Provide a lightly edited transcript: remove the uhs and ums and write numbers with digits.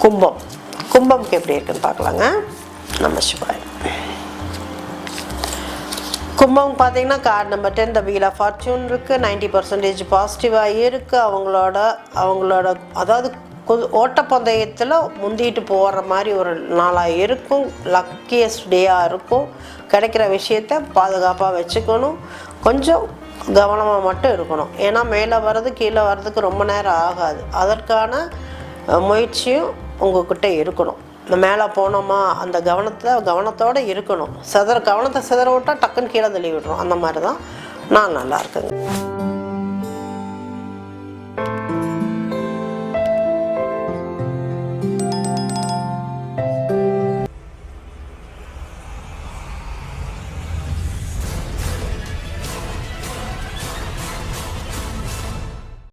கும்பம். கும்பம்க்கு எப்படி இருக்குன்னு பார்க்கலாங்க. நம்ம சிவாய். கும்பம் பார்த்தீங்கன்னா card number 10 the wheel of fortune இருக்குது. 90% பாசிட்டிவாக இருக்குது. அவங்களோட அதாவது ஓட்டப்பந்தயத்தில் முந்திட்டு போகிற மாதிரி ஒரு நாளாக இருக்கும். லக்கியஸ்ட் டேயாக இருக்கும். கிடைக்கிற விஷயத்த பாதுகாப்பாக வச்சுக்கணும். கொஞ்சம் கவனமாக மட்டும் இருக்கணும். ஏன்னா மேலே வர்றது கீழே வர்றதுக்கு ரொம்ப நேரம் ஆகாது. அதற்கான முயற்சியும் உங்கள்கிட்ட இருக்கணும். இந்த மேலே போனோமா அந்த கவனத்தோடு இருக்கணும். கவனத்தை சிதற விட்டால் டக்குன்னு கீழே தள்ளி விடுறோம். அந்த மாதிரி தான் நான் நல்லா இருக்குங்க.